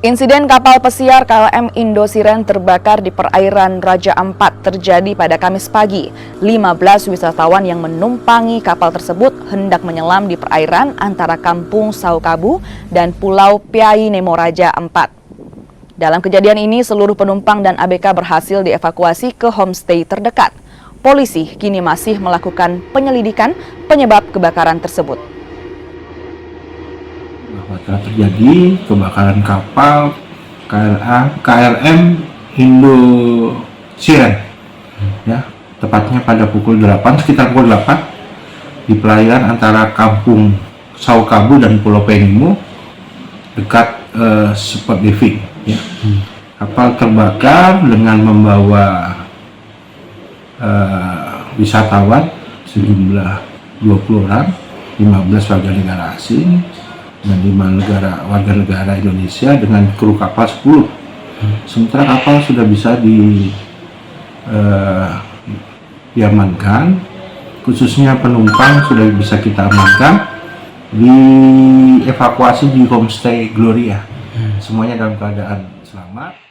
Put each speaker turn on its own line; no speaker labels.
Insiden kapal pesiar KLM Indosiren terbakar di perairan Raja Ampat terjadi pada Kamis pagi. 15 wisatawan yang menumpangi kapal tersebut hendak menyelam di perairan antara Kampung Saukabu dan Pulau Piai Nemo Raja Ampat. Dalam kejadian ini, seluruh penumpang dan ABK berhasil dievakuasi ke homestay terdekat. Polisi kini masih melakukan penyelidikan penyebab kebakaran tersebut.
Telah terjadi kebakaran kapal KLM Indosiren, ya, tepatnya pada sekitar pukul 8 di perairan antara Kampung Saukabu dan Pulau Piai Nemo dekat spot diving. Ya. Kapal terbakar dengan membawa wisatawan sejumlah 20 orang, 15 warga negara asing dan 5 warga negara Indonesia dengan kru kapal 10. Sementara kapal sudah bisa diamankan, khususnya penumpang sudah bisa kita amankan, dievakuasi di homestay Gloria. Semuanya dalam keadaan selamat.